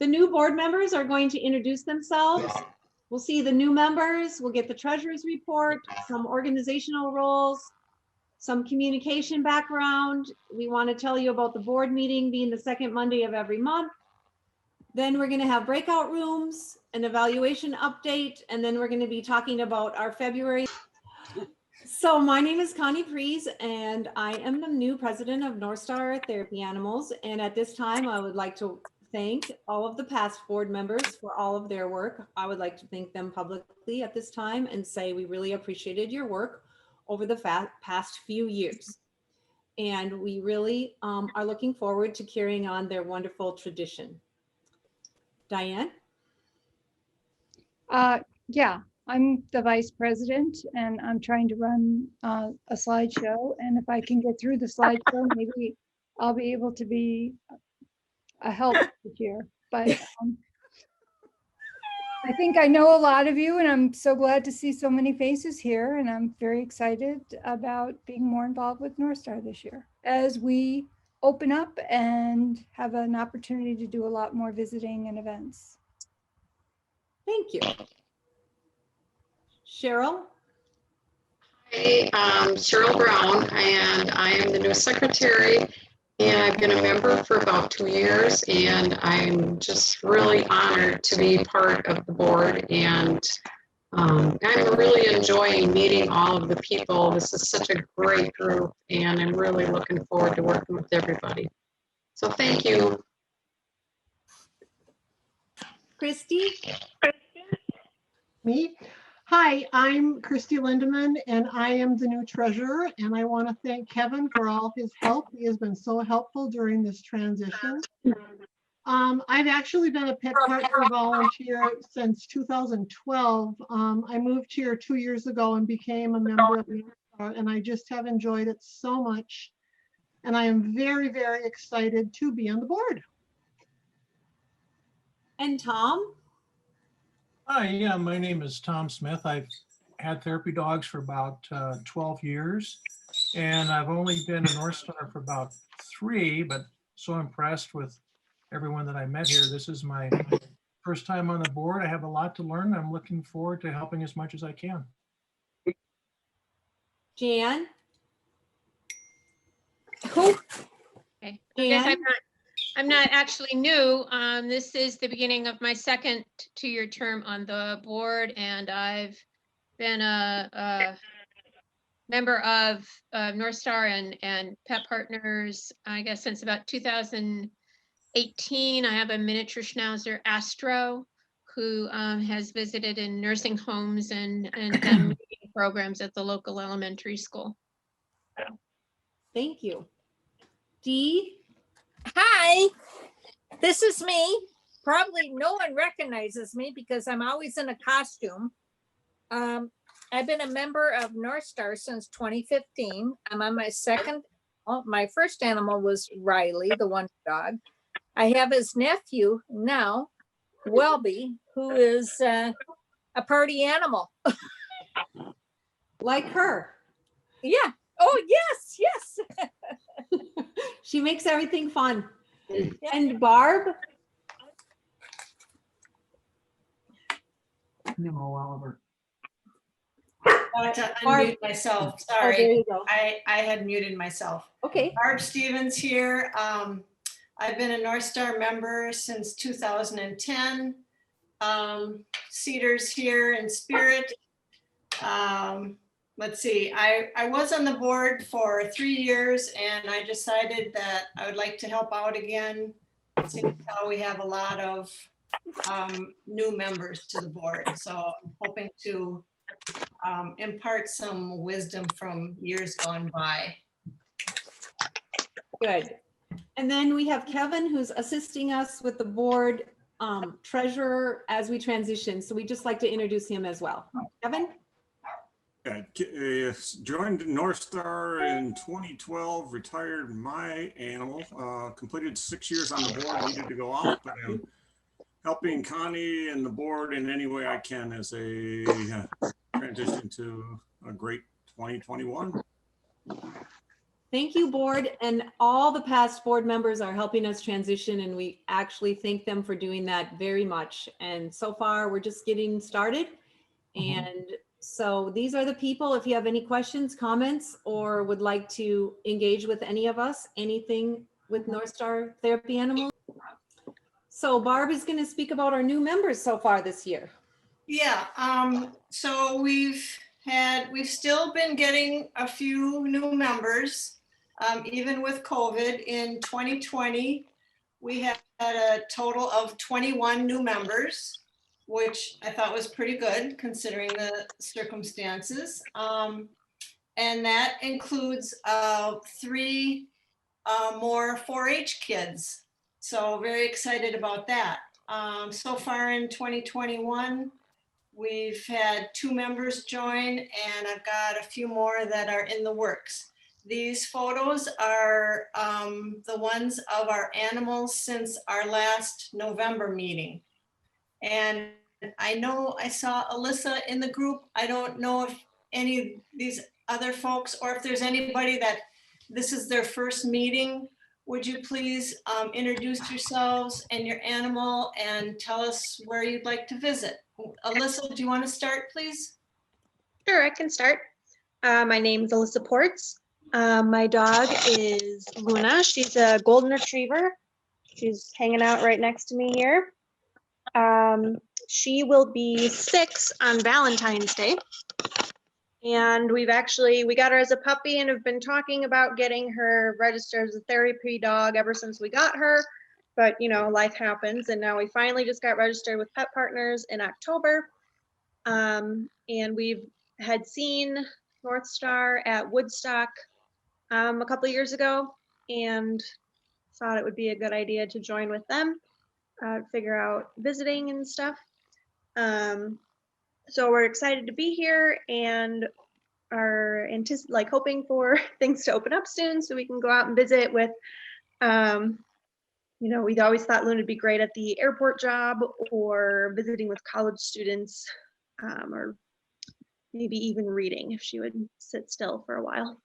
The new board members are going to introduce themselves. We'll see the new members. We'll get the treasurer's report, some organizational roles, some communication background. We want to tell you about the board meeting being the second Monday of every month. Then we're going to have breakout rooms, an evaluation update, and then we're going to be talking about our February. So my name is Connie Prees, and I am the new president of North Star Therapy Animals. And at this time, I would like to thank all of the past board members for all of their work. I would like to thank them publicly at this time and say we really appreciated your work over the past few years. And we really are looking forward to carrying on their wonderful tradition. Diane? Yeah, I'm the vice president and I'm trying to run a slideshow. And if I can get through the slideshow, maybe I'll be able to be a help this year. But I think I know a lot of you and I'm so glad to see so many faces here. And I'm very excited about being more involved with North Star this year as we open up and have an opportunity to do a lot more visiting and events. Thank you. Cheryl? Hi, I'm Cheryl Brown, and I am the new secretary, and I've been a member for about 2 years, and I'm just really honored to be part of the board, and I'm really enjoying meeting all of the people. This is such a great group, and I'm really looking forward to working with everybody. So thank you. Christy? Me? Hi, I'm Christy Lindeman, and I am the new treasurer, and I want to thank Kevin for all his help. He has been so helpful during this transition. I've actually been a pet partner volunteer since 2012. I moved here 2 years ago and became a member of the and I just have enjoyed it so much. And I am very, very excited to be on the board. And Tom? Hi, yeah, my name is Tom Smith. I've had therapy dogs for about 12 years, and I've only been a North Star for about 3, but so impressed with everyone that I met here. This is my first time on the board. I have a lot to learn. I'm looking forward to helping as much as I can. Jan? Okay. I guess Jan? I'm not actually new. This is the beginning of my second 2-year term on the board, and I've been a member of North Star and Pet Partners, I guess, since about 2018. I have a miniature schnauzer, Astro, who has visited in nursing homes and done meeting programs at the local elementary school. Thank you. Dee? Hi, this is me. Probably no one recognizes me because I'm always in a costume. I've been a member of North Star since 2015. I'm on my second, my first animal was Riley, the one dog. I have his nephew now, Welby, who is a party animal. Like her. Yeah. Oh, yes, yes. She makes everything fun. Yeah. And Barb? No, Oliver. To unmute myself, Oh, there sorry. you go. I had muted myself. Okay. Barb Stevens here. I've been a North Star member since 2010. Cedars here in spirit. Let's see, I was on the board for 3 years and I decided that I would like to help out again. Seeing how we have a lot of new members to the board. So I'm hoping to impart some wisdom from years gone by. Good. And then we have Kevin, who's assisting us with the board treasurer as we transition. So we'd just like to introduce him as well. Kevin? Joined North Star in 2012, retired my animal, completed 6 years on the board, needed to go out, but I'm helping Connie and the board in any way I can as a transition to a great 2021. Thank you, board, and all the past board members are helping us transition, and we actually thank them for doing that very much. And so far, we're just getting started. And so these are the people, if you have any questions, comments, or would like to engage with any of us, anything with North Star Therapy Animals. So Barb is going to speak about our new members so far this year. Yeah, so we've still been getting a few new members, even with COVID. In 2020, we had a total of 21 new members, which I thought was pretty good considering the circumstances. And that includes 3 more 4-H kids. So very excited about that. So far in 2021, we've had 2 members join, and I've got a few more that are in the works. These photos are the ones of our animals since our last November meeting. And I know I saw Alyssa in the group. I don't know if any of these other folks, or if there's anybody that this is their first meeting. Would you please introduce yourselves and your animal and tell us where you'd like to visit? Alyssa, do you want to start, please? Sure, I can start. My name's Alyssa Ports. My dog is Luna. She's a golden retriever. She's hanging out right next to me here. She will be 6 on Valentine's Day. And we got her as a puppy and have been talking about getting her registered as a therapy dog ever since we got her. But, you know, life happens. And now we finally just got registered with Pet Partners in October. And we've had seen North Star at Woodstock a couple of years ago and thought it would be a good idea to join with them, figure out visiting and stuff. So we're excited to be here and are hoping for things to open up soon so we can go out and visit with, you know, we'd always thought Luna would be great at the airport job or visiting with college students, or maybe even reading if she would sit still for a while.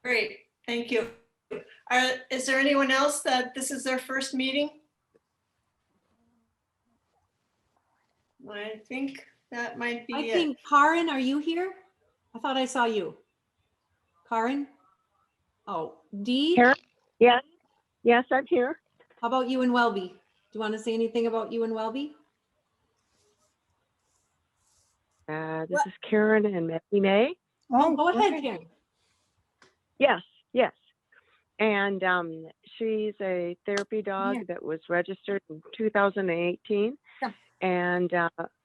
Great, thank you. Is there anyone else that this is their first meeting? I think that might be I it. think, Karen, are you here? I thought I saw you. Karen? Oh, Dee? Karen? Yes, I'm here. How about you and Welby? Do you want to say anything about you and Welby? This is Karen and Maggie May. Oh, go ahead, okay. Karen. Yes. And she's a therapy dog that was registered in 2018. Yeah. And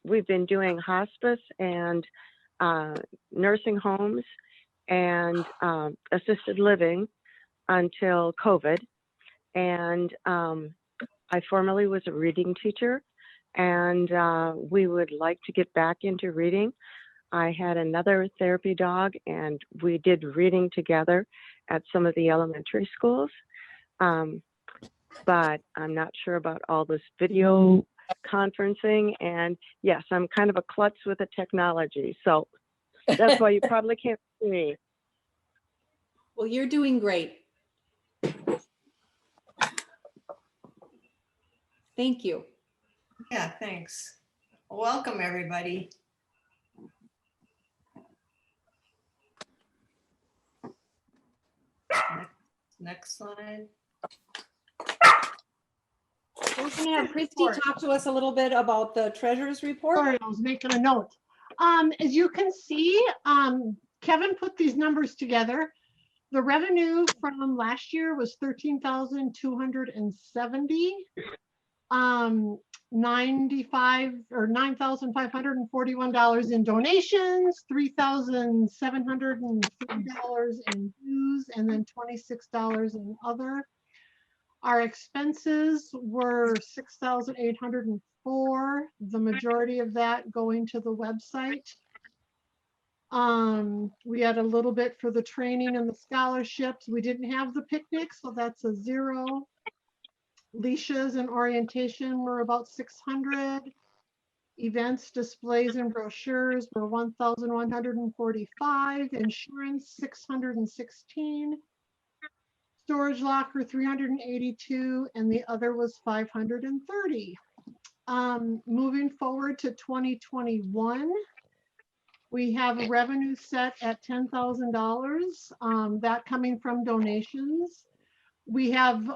we've been doing hospice and nursing homes and assisted living until COVID. And I formerly was a reading teacher, and we would like to get back into reading. I had another therapy dog, and we did reading together at some of the elementary schools. But I'm not sure about all this video conferencing. And yes, I'm kind of a klutz with the technology. So that's why you probably can't see me. Well, you're doing great. Thank you. Yeah, thanks. Welcome, everybody. Next slide. We're going to have Christy talk to us a little bit about the treasurer's report. Sorry, I was making a note. As you can see, Kevin put these numbers together. The revenue from last year was 13,270. 95 or $9,541 in donations, $3,703 in dues, and then $26 in other. Our expenses were $6,804. The majority of that going to the website. We had a little bit for the training and the scholarships. We didn't have the picnic, so that's a 0. Leashes and orientation were about 600. Events, displays, and brochures were 1,145, insurance 616, storage locker 382, and the other was 530. Moving forward to 2021, we have a revenue set at $10,000, that coming from donations. We have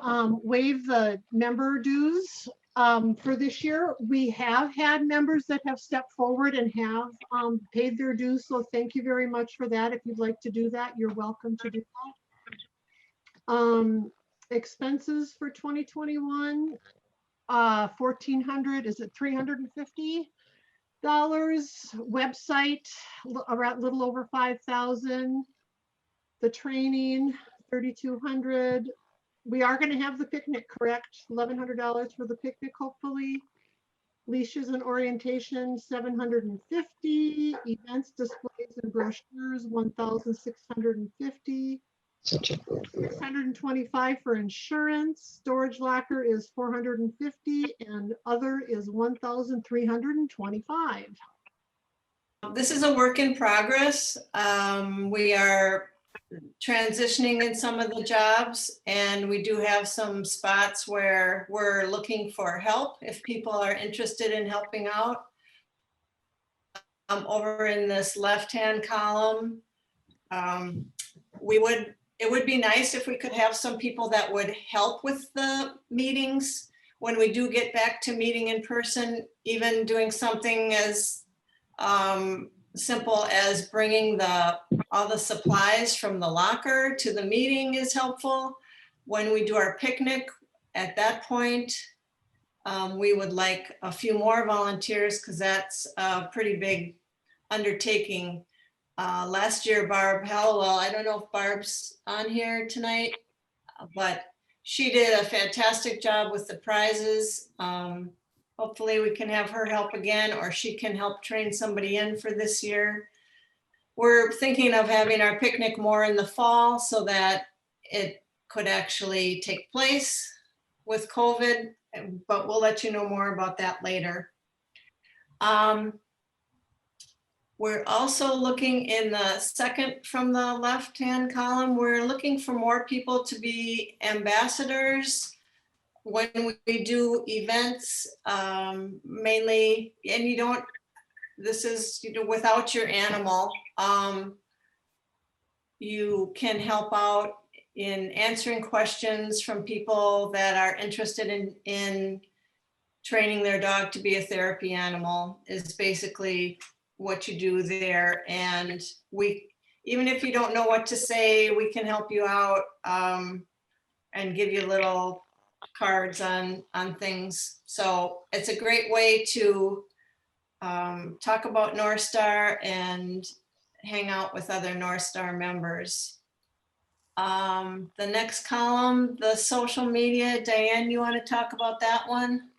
waived the member dues for this year. We have had members that have stepped forward and have paid their dues. So thank you very much for that. If you'd like to do that, you're welcome to do that. Expenses for 2021, 1,400, is it $350? Website, around little over 5,000. The training, 3,200. We are going to have the picnic, correct? $1,100 for the picnic, hopefully. Leashes and orientation, 750. Events, displays, and brochures, 1,650. 625 for insurance. Storage locker is 450, and other is 1,325. This is a work in progress. We are transitioning in some of the jobs, and we do have some spots where we're looking for help if people are interested in helping out. Over in this left-hand column, it would be nice if we could have some people that would help with the meetings when we do get back to meeting in person, even doing something as simple as bringing all the supplies from the locker to the meeting is helpful. When we do our picnic, at that point, we would like a few more volunteers because that's a pretty big undertaking. Last year, Barb Hallowell, I don't know if Barb's on here tonight, but she did a fantastic job with the prizes. Hopefully we can have her help again, or she can help train somebody in for this year. We're thinking of having our picnic more in the fall so that it could actually take place with COVID, but we'll let you know more about that later. We're also looking in the second from the left-hand column, we're looking for more people to be ambassadors when we do events, mainly, and this is, without your animal, you can help out in answering questions from people that are interested in training their dog to be a therapy animal is basically what you do there. And even if you don't know what to say, we can help you out and give you little cards on things. So it's a great way to talk about North Star and hang out with other North Star members. The next column, the social media. Diane, you want to talk about that one?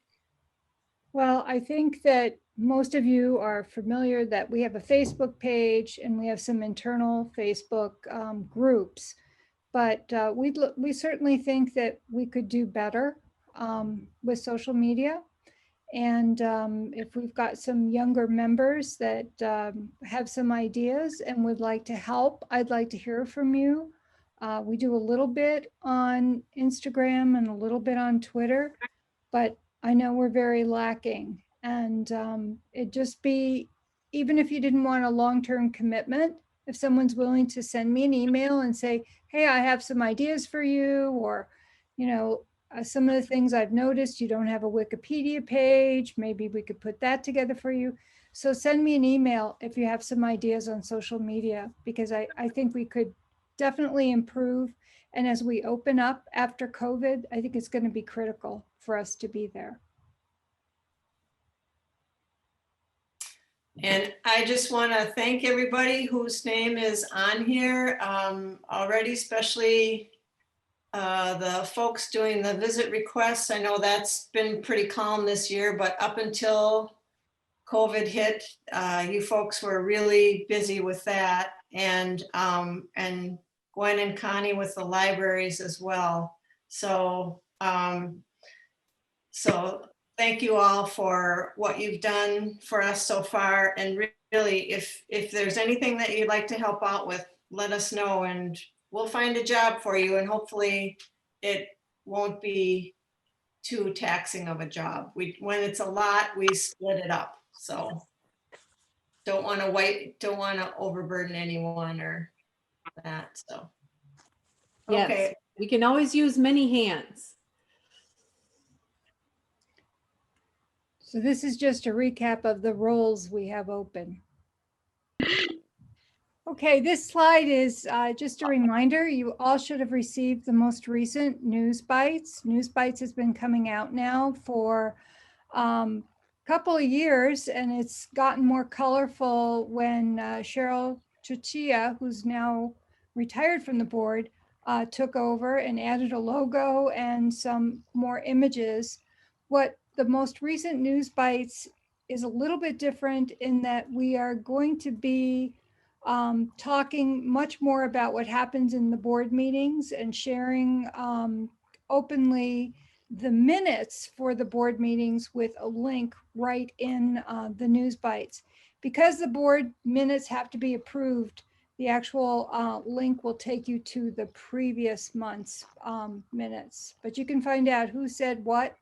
Well, I think that most of you are familiar that we have a Facebook page and we have some internal Facebook groups, but we certainly think that we could do better with social media. And if we've got some younger members that have some ideas and would like to help, I'd like to hear from you. We do a little bit on Instagram and a little bit on Twitter, but I know we're very lacking. And it'd just be, even if you didn't want a long-term commitment, if someone's willing to send me an email and say, hey, I have some ideas for you, or, some of the things I've noticed, you don't have a Wikipedia page, maybe we could put that together for you. So send me an email if you have some ideas on social media, because I think we could definitely improve. And as we open up after COVID, I think it's going to be critical for us to be there. And I just want to thank everybody whose name is on here already, especially the folks doing the visit requests. I know that's been pretty calm this year, but up until COVID hit, you folks were really busy with that, and Gwen and Connie with the libraries as well. So thank you all for what you've done for us so far. And really, if there's anything that you'd like to help out with, let us know and we'll find a job for you. And hopefully it won't be too taxing of a job. When it's a lot, we split it up. So don't want to overburden anyone or that. So, Yes, okay. we can always use many hands. So this is just a recap of the roles we have open. Okay, this slide is just a reminder. You all should have received the most recent News Bites. News Bites has been coming out now for a couple of years, and it's gotten more colorful when Cheryl Chuchia, who's now retired from the board, took over and added a logo and some more images. What the most recent News Bites is a little bit different in that we are going to be talking much more about what happens in the board meetings and sharing openly the minutes for the board meetings with a link right in the News Bites. Because the board minutes have to be approved, the actual link will take you to the previous month's minutes. But you can find out who said what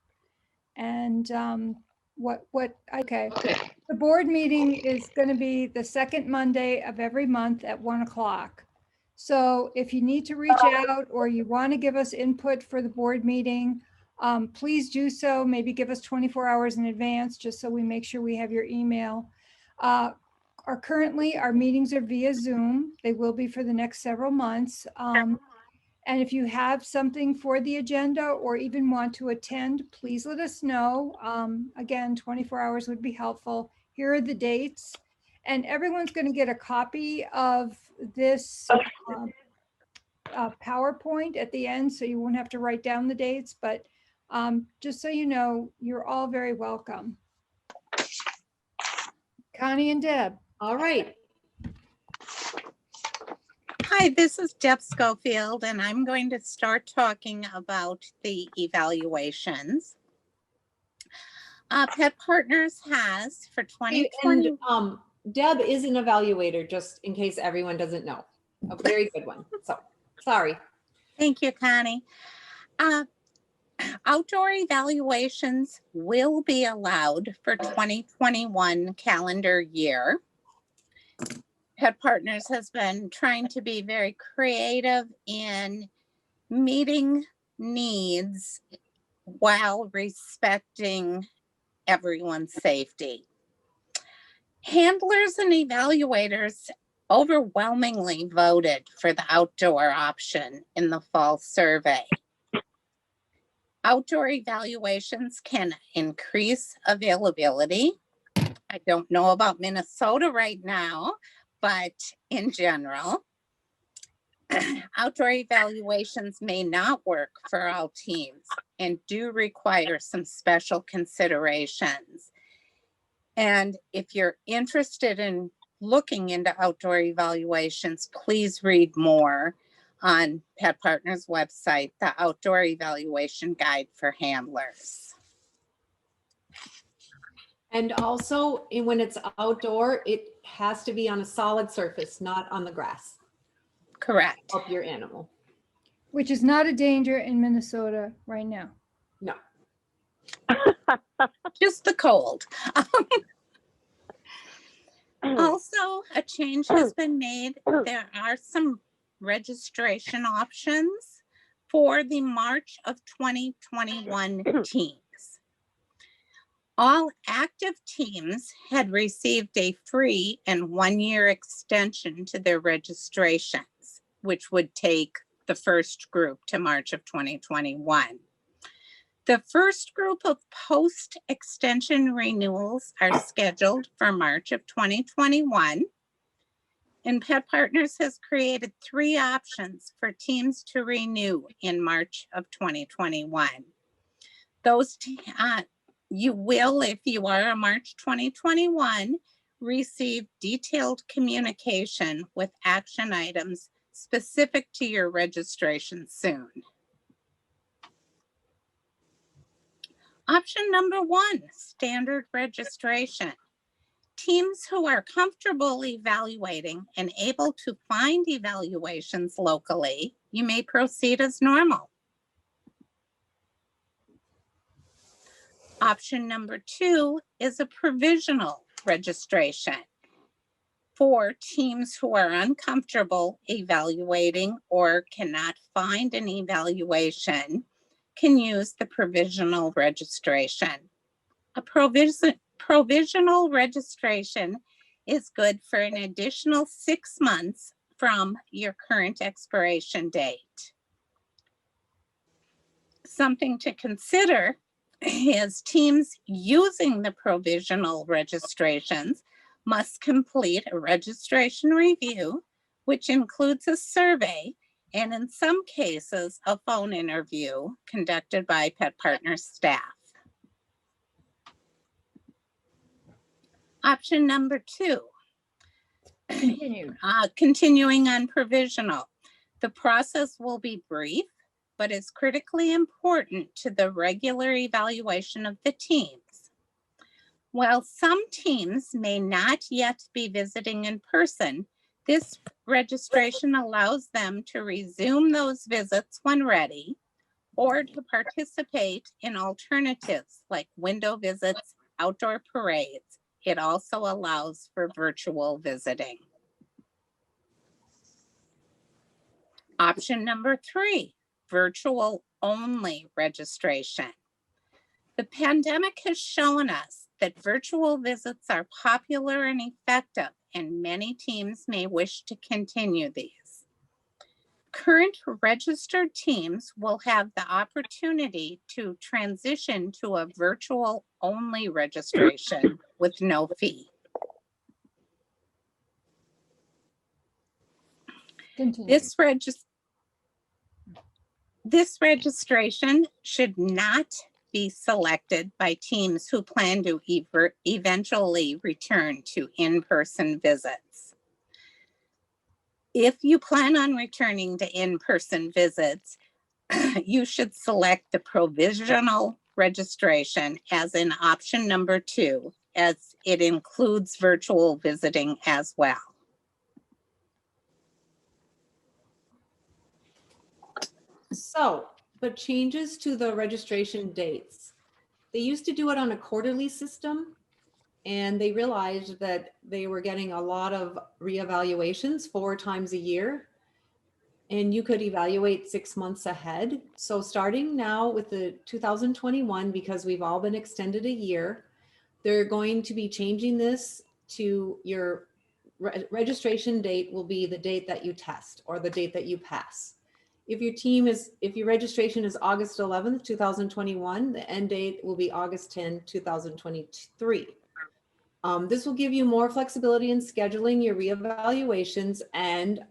and okay. The board meeting is going to be the second Monday of every month at 1 o'clock. So if you need to reach out or you want to give us input for the board meeting, please do so. Maybe give us 24 hours in advance, just so we make sure we have your email. Currently, our meetings are via Zoom. They will be for the next several months. And if you have something for the agenda or even want to attend, please let us know. Again, 24 hours would be helpful. Here are the dates. And everyone's going to get a copy of this PowerPoint at the end, so you won't have to write down the dates. But just so you know, you're all very welcome. Connie and Deb. All right. Hi, this is Deb Schofield, and I'm going to start talking about the evaluations. Pet Partners has for 2020. And Deb is an evaluator, just in case everyone doesn't know. A very good one. So, sorry. Thank you, Connie. Outdoor evaluations will be allowed for 2021 calendar year. Pet Partners has been trying to be very creative in meeting needs while respecting everyone's safety. Handlers and evaluators overwhelmingly voted for the outdoor option in the fall survey. Outdoor evaluations can increase availability. I don't know about Minnesota right now, but in general, outdoor evaluations may not work for all teams and do require some special considerations. And if you're interested in looking into outdoor evaluations, please read more on Pet Partners website, the Outdoor Evaluation Guide for Handlers. And also, when it's outdoor, it has to be on a solid surface, not on the grass. Correct. Help your animal. Which is not a danger in Minnesota right now. No. Just the cold. Also, a change has been made. There are some registration options for the March of 2021 teams. All active teams had received a free and 1-year extension to their registrations, which would take the first group to March of 2021. The first group of post-extension renewals are scheduled for March of 2021. And Pet Partners has created 3 options for teams to renew in March of 2021. You will, if you are a March 2021, receive detailed communication with action items specific to your registration soon. Option number 1, standard registration. Teams who are comfortable evaluating and able to find evaluations locally, you may proceed as normal. Option number 2 is a provisional registration. For teams who are uncomfortable evaluating or cannot find an evaluation, can use the provisional registration. A provisional registration is good for an additional 6 months from your current expiration date. Something to consider is teams using the provisional registrations must complete a registration review, which includes a survey and in some cases, a phone interview conducted by Pet Partners staff. Option number 2, continuing on provisional. The process will be brief, but is critically important to the regular evaluation of the teams. While some teams may not yet be visiting in person, this registration allows them to resume those visits when ready or to participate in alternatives like window visits, outdoor parades. It also allows for virtual visiting. Option number 3, virtual only registration. The pandemic has shown us that virtual visits are popular and effective, and many teams may wish to continue these. Current registered teams will have the opportunity to transition to a virtual only registration with no fee. This registration should not be selected by teams who plan to eventually return to in-person visits. If you plan on returning to in-person visits, you should select the provisional registration as in option number 2, as it includes virtual visiting as well. So, but changes to the registration dates. They used to do it on a quarterly system, and they realized that they were getting a lot of reevaluations 4 times a year, and you could evaluate 6 months ahead. So starting now with the 2021, because we've all been extended a year, they're going to be changing this to your registration date will be the date that you test or the date that you pass. If your registration is August 11th, 2021, the end date will be August 10, 2023. This will give you more flexibility in scheduling your reevaluations, and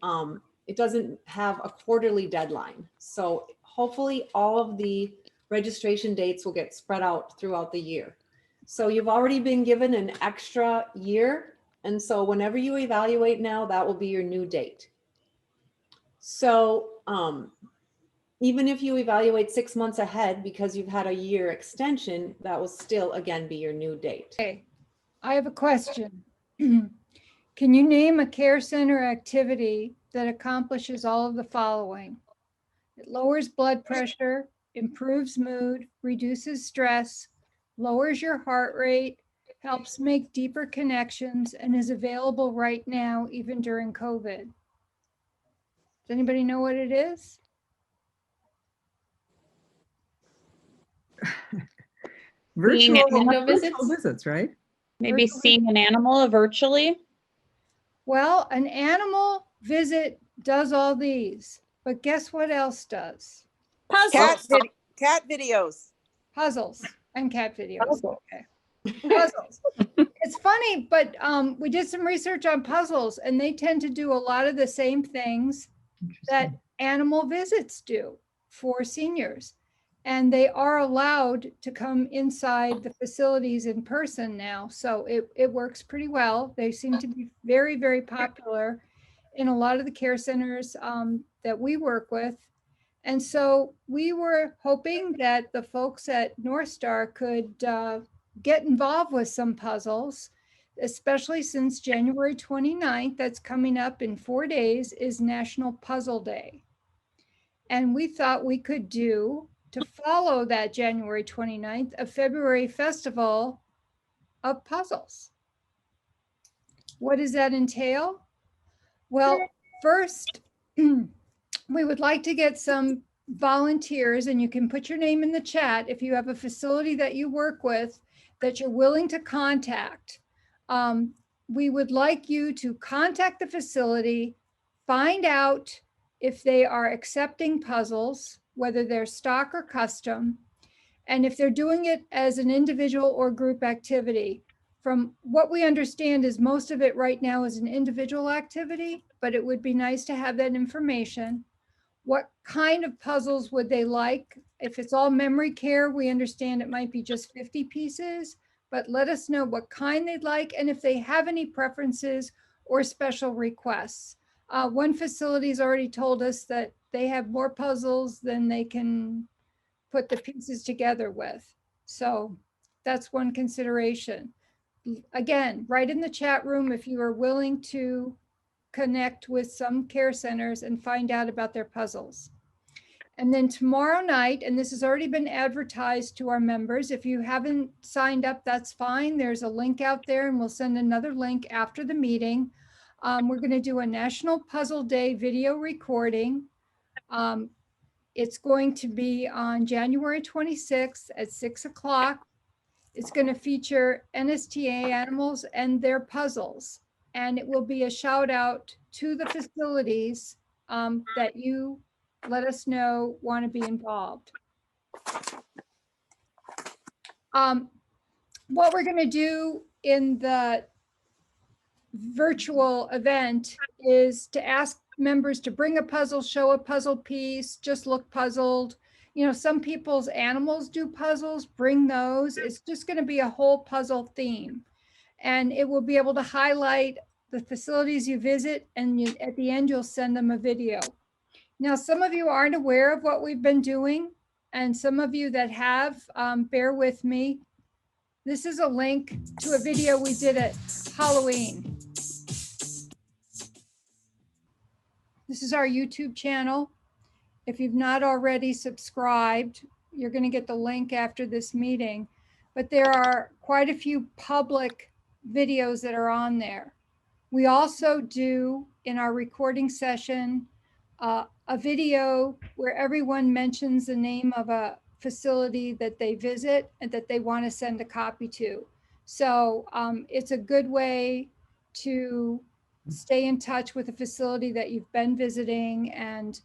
it doesn't have a quarterly deadline. So hopefully all of the registration dates will get spread out throughout the year. So you've already been given an extra year. And so whenever you evaluate now, that will be your new date. So even if you evaluate 6 months ahead because you've had a year extension, that will still again be your new date. Okay, I have a question. Can you name a care center activity that accomplishes all of the following? It lowers blood pressure, improves mood, reduces stress, lowers your heart rate, helps make deeper connections, and is available right now, even during COVID. Does anybody know what it is? Seeing Virtual animal visits, right? Maybe seeing an animal virtually. Well, an animal visit does all these, but guess what else does? Cat videos. Puzzles and cat videos. Okay. Puzzles. It's funny, but we did some research on puzzles, and they tend to do a lot of the same things that animal visits do for seniors. And they are allowed to come inside the facilities in person now. So it works pretty well. They seem to be very, very popular in a lot of the care centers that we work with. And so we were hoping that the folks at North Star could get involved with some puzzles, especially since January 29th, that's coming up in 4 days, is National Puzzle Day. And we thought we could do, to follow that January 29th, a February festival of puzzles. What does that entail? Well, first, we would like to get some volunteers, and you can put your name in the chat if you have a facility that you work with that you're willing to contact. We would like you to contact the facility, find out if they are accepting puzzles, whether they're stock or custom, and if they're doing it as an individual or group activity. From what we understand is most of it right now is an individual activity, but it would be nice to have that information. What kind of puzzles would they like? If it's all memory care, we understand it might be just 50 pieces, but let us know what kind they'd like and if they have any preferences or special requests. One facility's already told us that they have more puzzles than they can put the pieces together with. So that's one consideration. Again, write in the chat room if you are willing to connect with some care centers and find out about their puzzles. And then tomorrow night, and this has already been advertised to our members, if you haven't signed up, that's fine. There's a link out there and we'll send another link after the meeting. We're going to do a National Puzzle Day video recording. It's going to be on January 26th at 6 o'clock. It's going to feature NSTA animals and their puzzles. And it will be a shout out to the facilities that you let us know want to be involved. What we're going to do in the virtual event is to ask members to bring a puzzle, show a puzzle piece, just look puzzled. You know, some people's animals do puzzles, bring those. It's just going to be a whole puzzle theme. And it will be able to highlight the facilities you visit, and at the end, you'll send them a video. Now, some of you aren't aware of what we've been doing, and some of you that have, bear with me. This is a link to a video we did at Halloween. This is our YouTube channel. If you've not already subscribed, you're going to get the link after this meeting. But there are quite a few public videos that are on there. We also do, in our recording session, a video where everyone mentions the name of a facility that they visit and that they want to send a copy to. So it's a good way to stay in touch with a facility that you've been visiting, and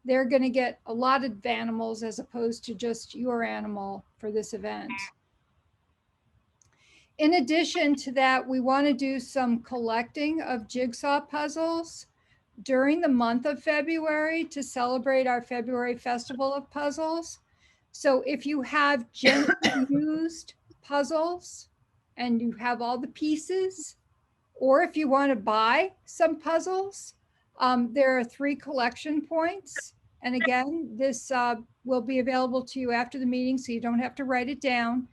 they're going to get a lot of animals as opposed to just your animal for this event. In addition to that, we want to do some collecting of jigsaw puzzles during the month of February to celebrate our February Festival of Puzzles. So if you have gently used puzzles and you have all the pieces, or if you want to buy some puzzles, there are 3 collection points. And again, this will be available to you after the meeting, so you don't have to write it down.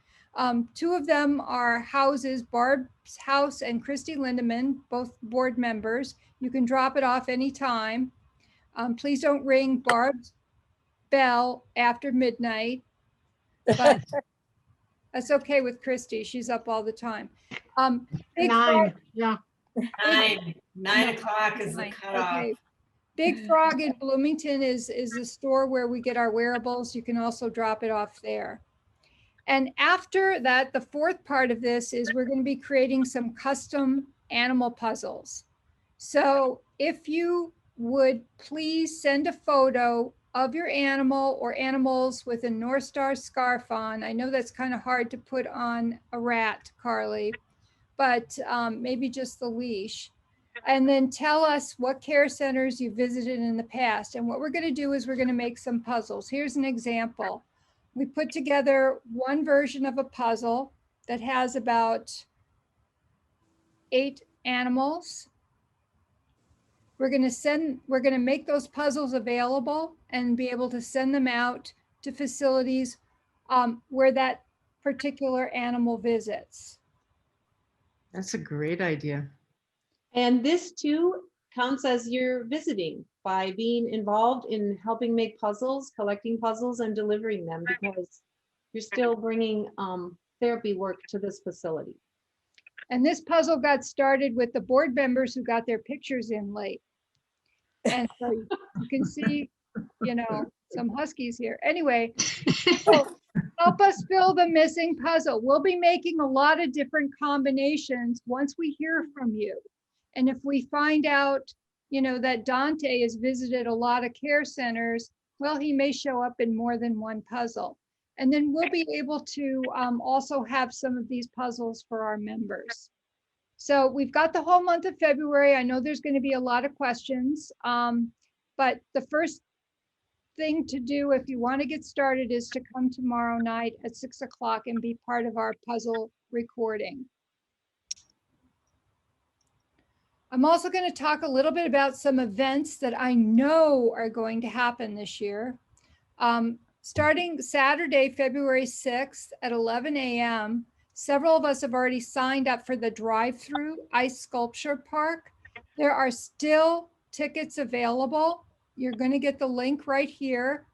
2 of them are houses, Barb's house and Christy Lindeman, both board members. You can drop it off anytime. Please don't ring Barb's bell after midnight, but that's okay with Christy. She's up all the time. Big 9, yeah. 9 o'clock is the cutoff. Okay. Big Frog in Bloomington is the store where we get our wearables. You can also drop it off there. And after that, the 4th part of this is we're going to be creating some custom animal puzzles. So if you would please send a photo of your animal or animals with a North Star scarf on. I know that's kind of hard to put on a rat, Carly, but maybe just the leash. And then tell us what care centers you visited in the past. And what we're going to do is we're going to make some puzzles. Here's an example. We put together one version of a puzzle that has about 8 animals. We're going to make those puzzles available and be able to send them out to facilities where that particular animal visits. That's a great idea. And this too counts as you're visiting by being involved in helping make puzzles, collecting puzzles and delivering them, because you're still bringing therapy work to this facility. And this puzzle got started with the board members who got their pictures in late. And so you can see, you know, some huskies here. Anyway, so help us fill the missing puzzle. We'll be making a lot of different combinations once we hear from you. And if we find out, you know, that Dante has visited a lot of care centers, well, he may show up in more than one puzzle. And then we'll be able to also have some of these puzzles for our members. So we've got the whole month of February. I know there's going to be a lot of questions, but the first thing to do if you want to get started is to come tomorrow night at 6 o'clock and be part of our puzzle recording. I'm also going to talk a little bit about some events that I know are going to happen this year. Starting Saturday, February 6th at 11 a.m., several of us have already signed up for the drive-through ice sculpture park. There are still tickets available. You're going to get the link right here.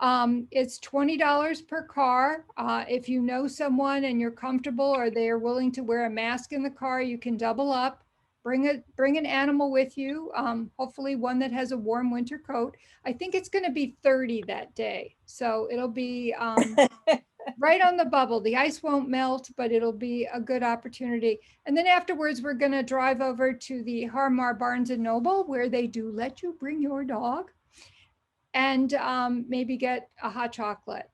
It's $20 per car. If you know someone and you're comfortable or they are willing to wear a mask in the car, you can double up. Bring an animal with you, hopefully one that has a warm winter coat. I think it's going to be 30 that day. So it'll be right on the bubble. The ice won't melt, but it'll be a good opportunity. And then afterwards, we're going to drive over to the Harmar Barnes and Noble, where they do let you bring your dog and maybe get a hot chocolate.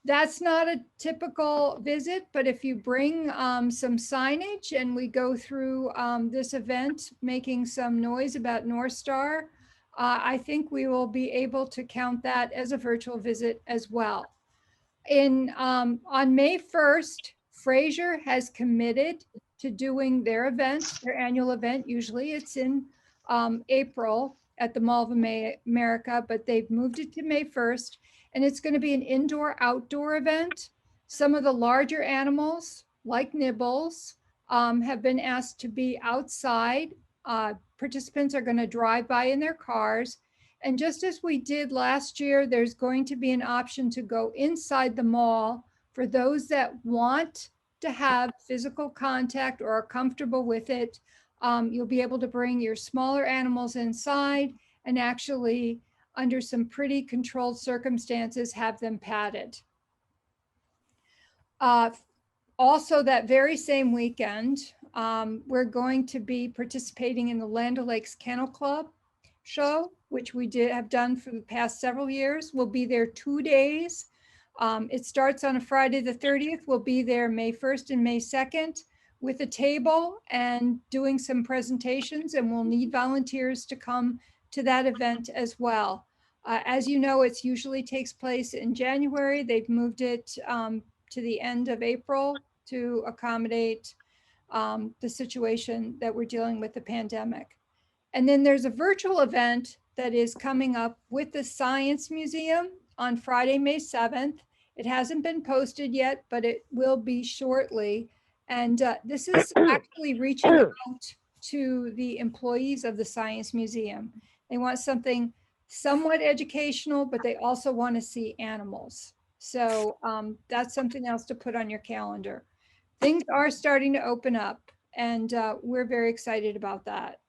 That's not a typical visit, but if you bring some signage and we go through this event, making some noise about North Star, I think we will be able to count that as a virtual visit as well. On May 1st, Fraser has committed to doing their event, their annual event. Usually it's in April at the Mall of America, but they've moved it to May 1st. And it's going to be an indoor-outdoor event. Some of the larger animals, like nibbles, have been asked to be outside. Participants are going to drive by in their cars. And just as we did last year, there's going to be an option to go inside the mall for those that want to have physical contact or are comfortable with it. You'll be able to bring your smaller animals inside and actually, under some pretty controlled circumstances, have them padded. Also, that very same weekend, we're going to be participating in the Land O'Lakes Kennel Club show, which we have done for the past several years. We'll be there 2 days. It starts on a Friday the 30th. We'll be there May 1st and May 2nd with a table and doing some presentations, and we'll need volunteers to come to that event as well. As you know, it usually takes place in January. They've moved it to the end of April to accommodate the situation that we're dealing with the pandemic. And then there's a virtual event that is coming up with the Science Museum on Friday, May 7th. It hasn't been posted yet, but it will be shortly. And this is actually reaching out to the employees of the Science Museum. They want something somewhat educational, but they also want to see animals. So that's something else to put on your calendar. Things are starting to open up, and we're very excited about that.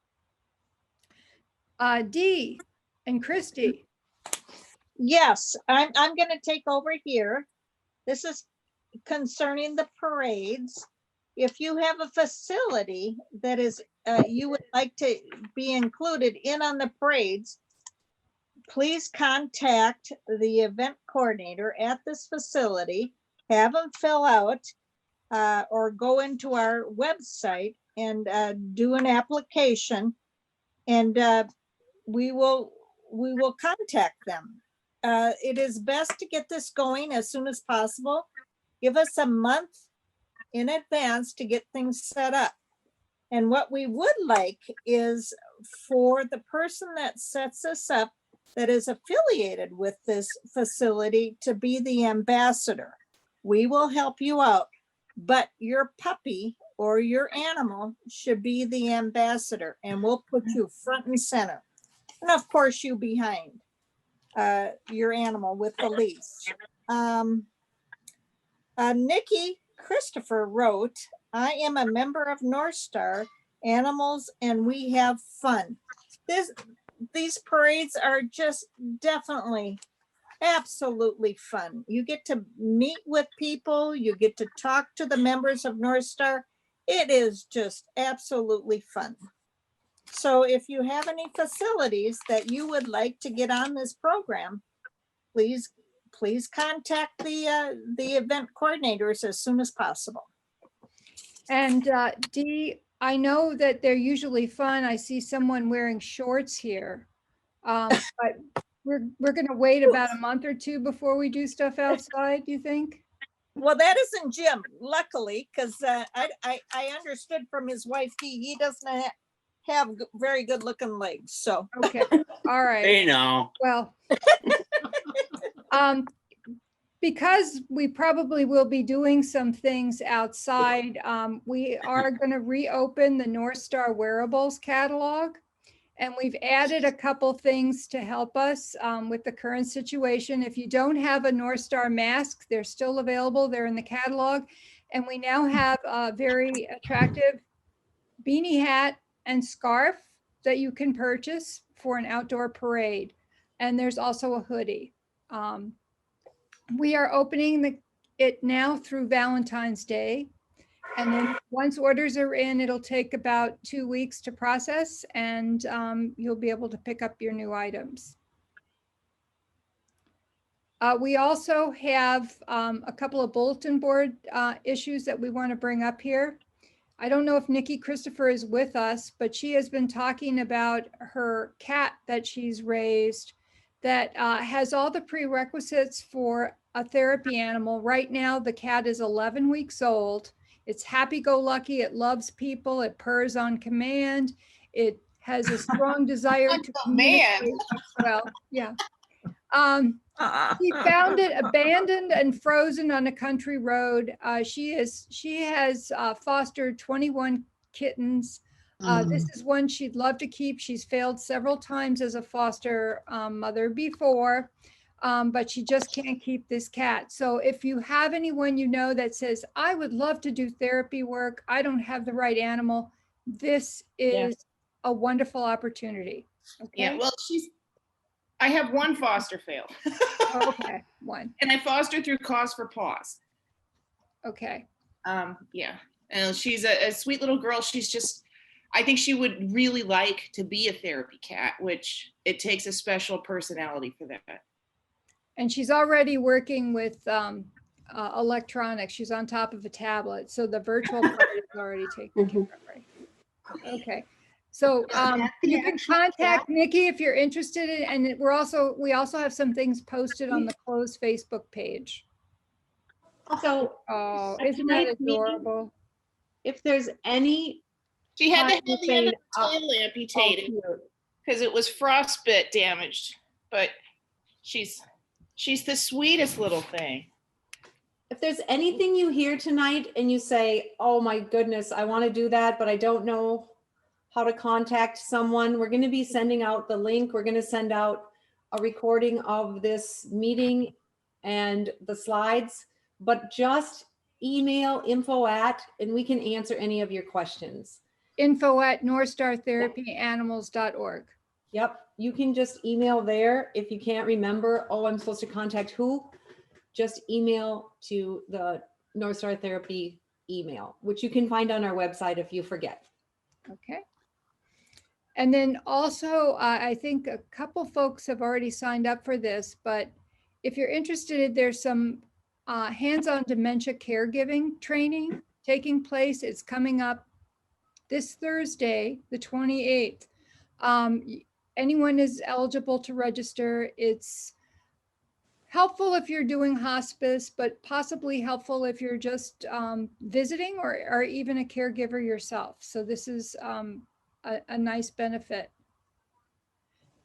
Dee and Christy. Yes, I'm going to take over here. This is concerning the parades. If you have a facility that is you would like to be included in on the parades, please contact the event coordinator at this facility, have them fill out or go into our website and do an application, and we will contact them. It is best to get this going as soon as possible. Give us a month in advance to get things set up. And what we would like is for the person that sets us up that is affiliated with this facility to be the ambassador. We will help you out, but your puppy or your animal should be the ambassador, and we'll put you front and center. And of course, you behind your animal with the leash. Nikki Christopher wrote, I am a member of North Star Animals and we have fun. These parades are just definitely absolutely fun. You get to meet with people, you get to talk to the members of North Star. It is just absolutely fun. So if you have any facilities that you would like to get on this program, please contact the event coordinators as soon as possible. And Dee, I know that they're usually fun. I see someone wearing shorts here. But we're going to wait about a month or two before we do stuff outside, do you think? Well, that isn't Jim, luckily, because I understood from his wife, he doesn't have very good looking legs. So okay, all right. Hey, now. Well, because we probably will be doing some things outside, we are going to reopen the North Star Wearables catalog. And we've added a couple things to help us with the current situation. If you don't have a North Star mask, they're still available. They're in the catalog. And we now have a very attractive beanie hat and scarf that you can purchase for an outdoor parade. And there's also a hoodie. We are opening it now through Valentine's Day. And then once orders are in, it'll take about 2 weeks to process, and you'll be able to pick up your new items. We also have a couple of bulletin board issues that we want to bring up here. I don't know if Nikki Christopher is with us, but she has been talking about her cat that she's raised that has all the prerequisites for a therapy animal. Right now, the cat is 11 weeks old. It's happy-go-lucky. It loves people. It purrs on command. It has a strong desire to communicate. Well, yeah. She found it abandoned and frozen on a country road. She has fostered 21 kittens. This is one she'd love to keep. She's failed several times as a foster mother before. But she just can't keep this cat. So if you have anyone you know that says, I would love to do therapy work, I don't have the right animal, this is a wonderful opportunity. Okay. Yeah, well, I have one foster fail. Okay, one. And I fostered through Cause for Paws. Okay. Yeah, and she's a sweet little girl. She's just, I think she would really like to be a therapy cat, which it takes a special personality for that. And she's already working with electronics. She's on top of a tablet. So the virtual part is already taken care of, right? Okay. So you can contact Nikki if you're interested in, and we also have some things posted on the closed Facebook page. So, isn't that adorable? If there's any, she had to have the end of the tail tail amputated because it was frostbite damaged, but she's the sweetest little thing. if there's anything you hear tonight and you say, oh my goodness, I want to do that, but I don't know how to contact someone, we're going to be sending out the link. We're going to send out a recording of this meeting and the slides, but just email info@, and we can answer any of your questions. info@northstartherapyanimals.org. Yep, you can just email there. If you can't remember, oh, I'm supposed to contact who, just email to the North Star Therapy email, which you can find on our website if you forget. Okay. And then also, I think a couple folks have already signed up for this, but if you're interested, there's some hands-on dementia caregiving training taking place. It's coming up this Thursday, the 28th. Anyone is eligible to register. It's helpful if you're doing hospice, but possibly helpful if you're just visiting or even a caregiver yourself. So this is a nice benefit.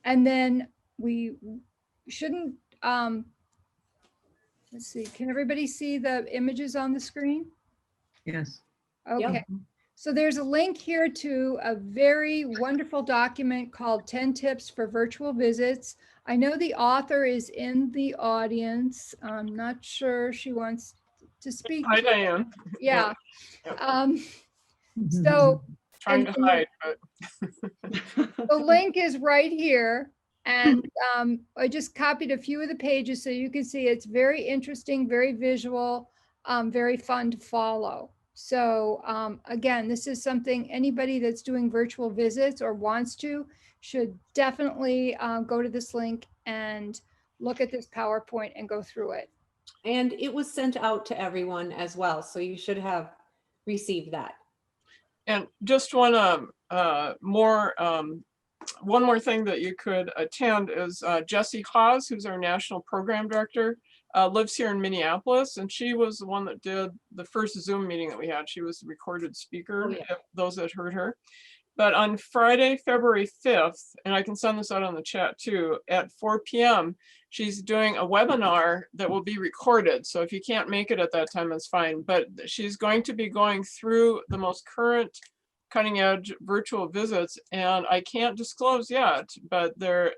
And then we shouldn't, let's see, can everybody see the images on the screen? Yes. Okay. So there's a link here to a very wonderful document called 10 Tips for Virtual Visits. I know the author is in the audience. I'm not sure she wants to speak. Hi, Diane. Yeah. Yeah. So Trying to hide, but the link is right here. And I just copied a few of the pages so you can see it's very interesting, very visual, very fun to follow. So again, this is something anybody that's doing virtual visits or wants to should definitely go to this link and look at this PowerPoint and go through it. And it was sent out to everyone as well, so you should have received that. and just one more thing that you could attend is Jessie Hawes, who's our national program director, lives here in Minneapolis, and she was the one that did the first Zoom meeting that we had. She was the recorded speaker, if those that heard her. But on Friday, February 5th, and I can send this out on the chat too, at 4 p.m., she's doing a webinar that will be recorded. So if you can't make it at that time, that's fine. But she's going to be going through the most current cutting edge virtual visits. And I can't disclose yet, but there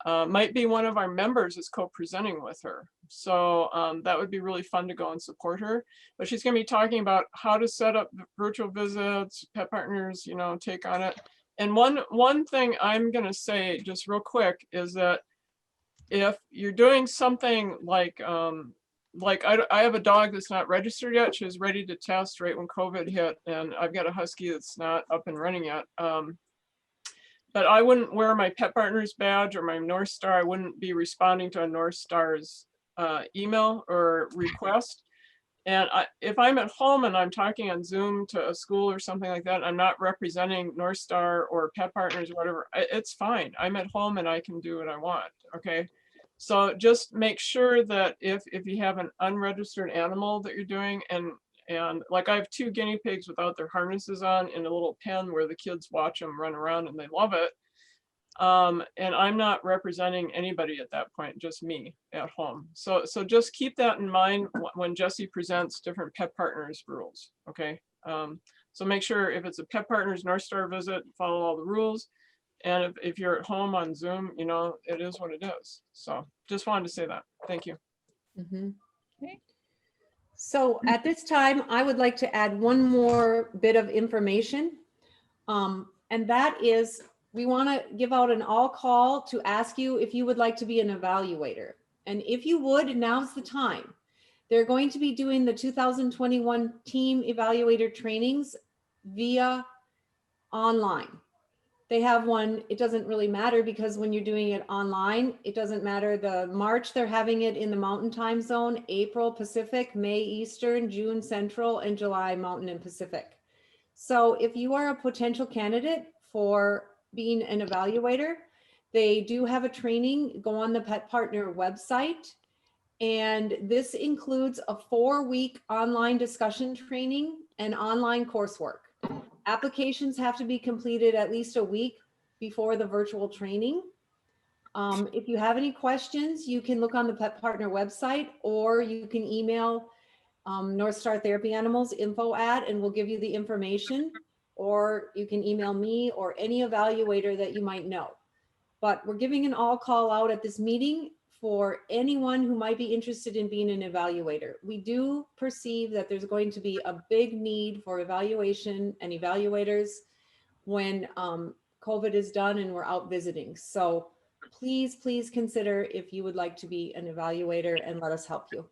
might be one of our members is co-presenting with her. So that would be really fun to go and support her. But she's going to be talking about how to set up virtual visits, pet partners, you know, take on it. And one thing I'm going to say just real quick is that if you're doing something like I have a dog that's not registered yet. She was ready to test right when COVID hit, and I've got a husky that's not up and running yet. But I wouldn't wear my pet partner's badge or my North Star. I wouldn't be responding to a North Star's email or request. And if I'm at home and I'm talking on Zoom to a school or something like that, I'm not representing North Star or pet partners or whatever, it's fine. I'm at home and I can do what I want, okay? So just make sure that if you have an unregistered animal that you're doing, and like I have 2 guinea pigs without their harnesses on in a little pen where the kids watch them run around and they love it. And I'm not representing anybody at that point, just me at home. So just keep that in mind when Jessie presents different pet partners rules, okay? So make sure if it's a pet partners North Star visit, follow all the rules. And if you're at home on Zoom, you know, it is what it is. So just wanted to say that. Thank you. Okay. So at this time, I would like to add one more bit of information. And that is, we want to give out an all call to ask you if you would like to be an evaluator. And if you would, now's the time. They're going to be doing the 2021 team evaluator trainings via online. They have one, it doesn't really matter because when you're doing it online, it doesn't matter. The March, they're having it in the Mountain Time Zone, April Pacific, May Eastern, June Central, and July Mountain and Pacific. So if you are a potential candidate for being an evaluator, they do have a training. Go on the Pet Partner website. And this includes a 4-week online discussion training and online coursework. Applications have to be completed at least a week before the virtual training. If you have any questions, you can look on the Pet Partner website, or you can email North Star Therapy Animals info@, and we'll give you the information, or you can email me or any evaluator that you might know. But we're giving an all call out at this meeting for anyone who might be interested in being an evaluator. We do perceive that there's going to be a big need for evaluation and evaluators when COVID is done and we're out visiting. So please, please consider if you would like to be an evaluator and let us help you.